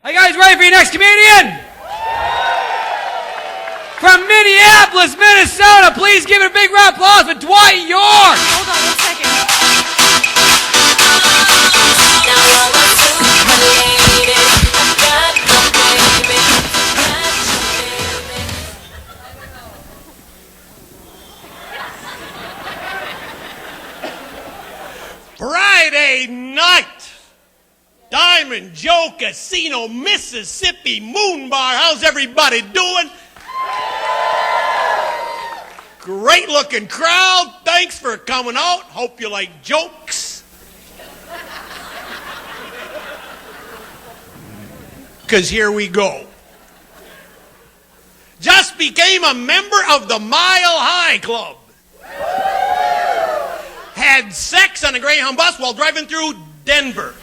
Are you guys ready for your next comedian? From Minneapolis, Minnesota, please give it a big round of applause for Dwight York. Hold on 1 second. Friday night, Diamond Joe Casino, Mississippi, Moon Bar. How's everybody doing? Great looking crowd. Thanks for coming out. Hope you like jokes. Because here we go. Just became a member of the Mile High Club. Had sex on a Greyhound bus while driving through Denver.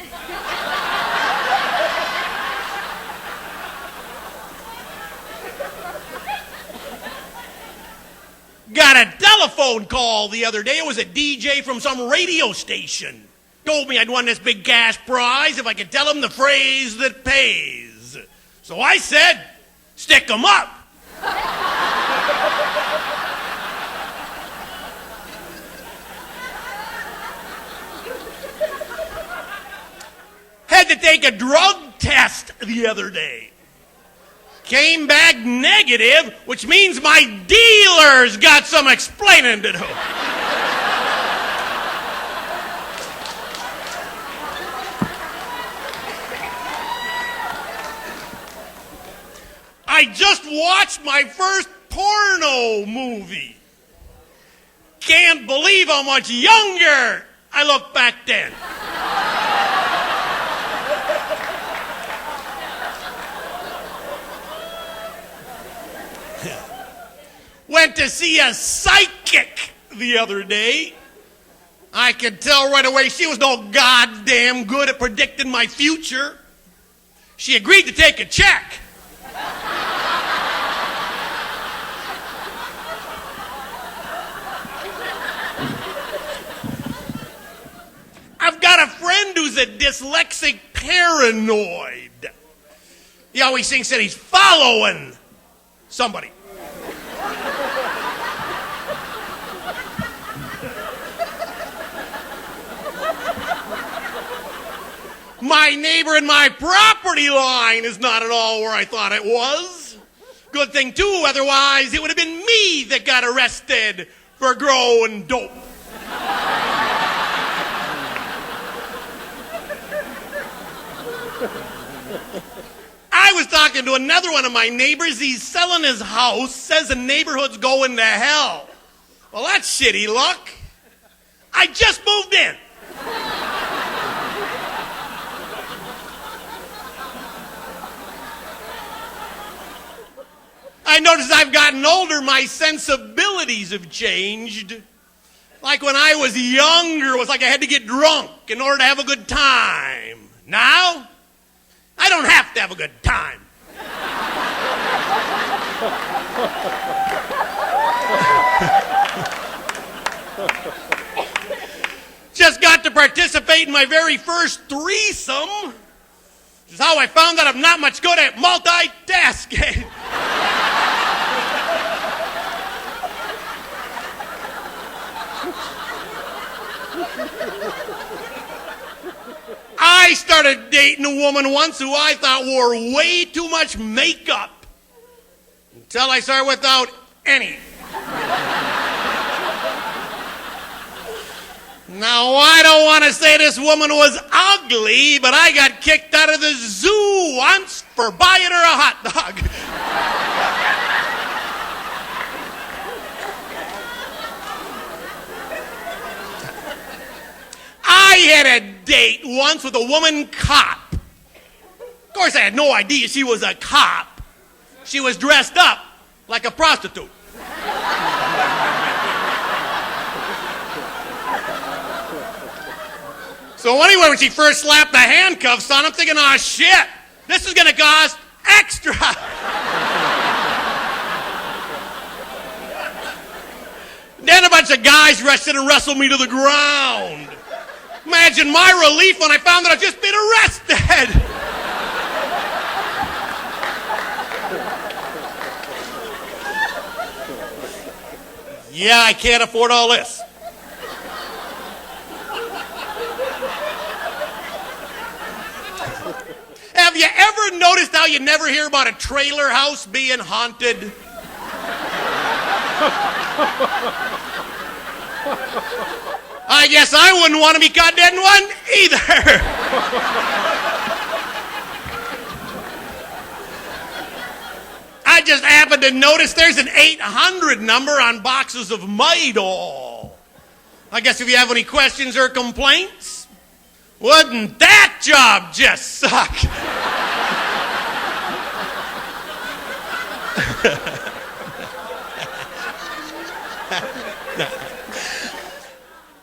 Got a telephone call the other day. It was a DJ from some radio station. Told me I'd won this big cash prize if I could tell him the phrase that pays. So I said, stick 'em up. Had to take a drug test the other day. Came back negative, which means my dealer's got some explaining to do. I just watched my first porno movie. Can't believe how much younger I look back then. Went to see a psychic the other day. I could tell right away she was no goddamn good at predicting my future. She agreed to take a check. I've got a friend who's a dyslexic paranoid. He always thinks that he's following somebody. My neighbor in my property line is not at all where I thought it was. Good thing, too, otherwise it would have been me that got arrested for growing dope. I was talking to another one of my neighbors. He's selling his house, says the neighborhood's going to hell. Well, that's shitty luck. I just moved in. I noticed I've gotten older, my sensibilities have changed. Like when I was younger, it was like I had to get drunk in order to have a good time. Now, I don't have to have a good time. Just got to participate in my very first threesome. Which is how I found that I'm not much good at multitasking. I started dating a woman once who I thought wore way too much makeup until I saw her without any. Now, I don't want to say this woman was ugly, but I got kicked out of the zoo once for buying her a hot dog. I had a date once with a woman cop. Of course, I had no idea she was a cop. She was dressed up like a prostitute. So anyway, when she first slapped the handcuffs on, I'm thinking, oh shit, this is gonna cost extra. Then a bunch of guys rushed in and wrestled me to the ground. Imagine my relief when I found that I'd just been arrested. Yeah, I can't afford all this. Have you ever noticed how you never hear about a trailer house being haunted? I guess I wouldn't want to be caught dead in one either. I just happened to notice there's an 800 number on boxes of Midol. I guess if you have any questions or complaints, wouldn't that job just suck?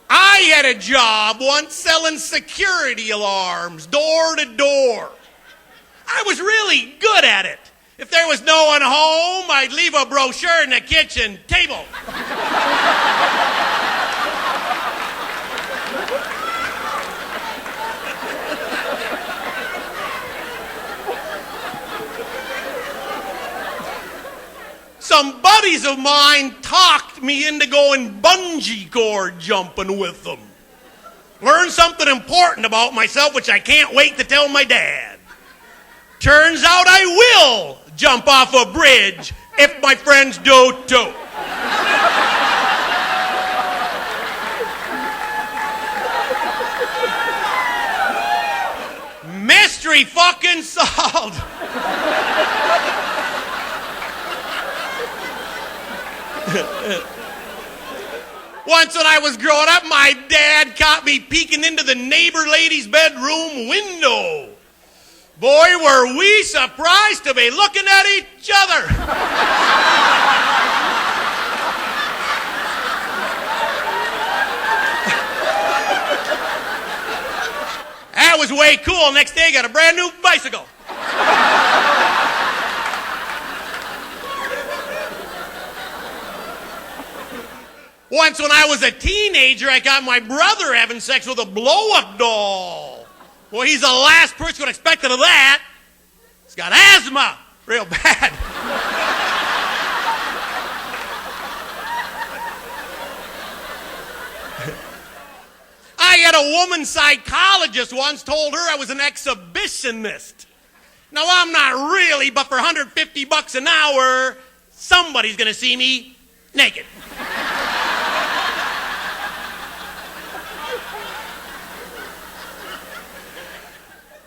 I had a job once selling security alarms door to door. I was really good at it. If there was no one home, I'd leave a brochure in the kitchen table. Some buddies of mine talked me into going bungee cord jumping with them. Learned something important about myself, which I can't wait to tell my dad. Turns out I will jump off a bridge if my friends do too. Mystery fucking solved. Once when I was growing up, my dad caught me peeking into the neighbor lady's bedroom window. Boy, were we surprised to be looking at each other. That was way cool. Next day, got a brand new bicycle. Once when I was a teenager, I got my brother having sex with a blow-up doll. Well, he's the last person would expect of that. He's got asthma real bad. I had a woman psychologist once told her I was an exhibitionist. Now, I'm not really, but for $150 an hour, somebody's going to see me naked.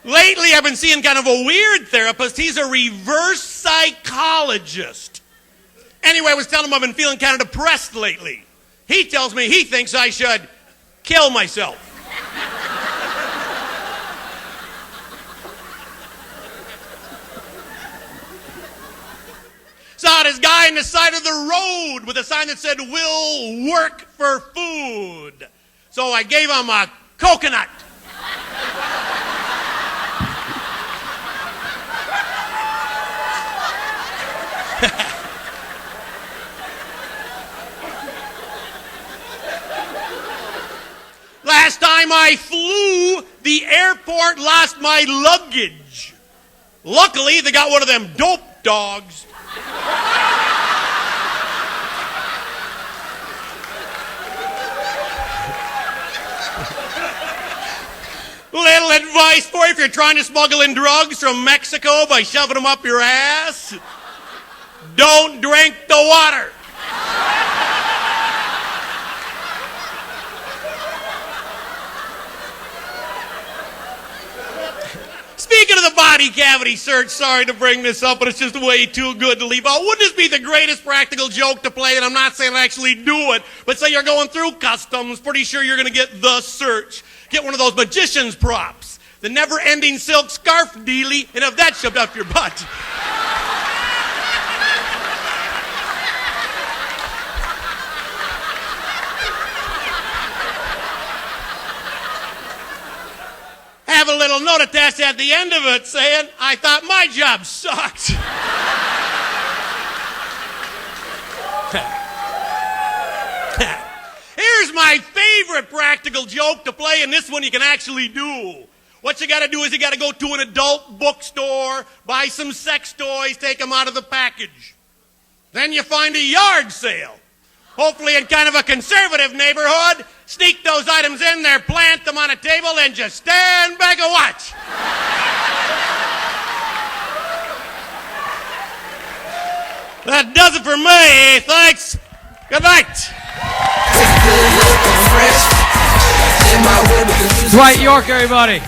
Lately, I've been seeing kind of a weird therapist. He's a reverse psychologist. Anyway, I was telling him I've been feeling kind of depressed lately. He tells me he thinks I should kill myself. Saw this guy on the side of the road with a sign that said, "We'll work for food." So I gave him a coconut. Last time I flew, the airport lost my luggage. Luckily, they got one of them dope dogs. Little advice for you if you're trying to smuggle in drugs from Mexico by shoving them up your ass. Don't drink the water. Speaking of the body cavity search, sorry to bring this up, but it's just way too good to leave out. Wouldn't this be the greatest practical joke to play? And I'm not saying I actually do it, but say you're going through customs, pretty sure you're going to get the search. Get one of those magician's props, the never-ending silk scarf dealie, and have that shoved up your butt. Have a little note attached at the end of it saying, "I thought my job sucked." Here's my favorite practical joke to play, and this one you can actually do. What you got to do is you got to go to an adult bookstore, buy some sex toys, take them out of the package. Then you find a yard sale. hopefully in kind of a conservative neighborhood, sneak those items in there, plant them on a table, and just stand back and watch. That does it for me. Thanks. Good night. Dwight York, everybody.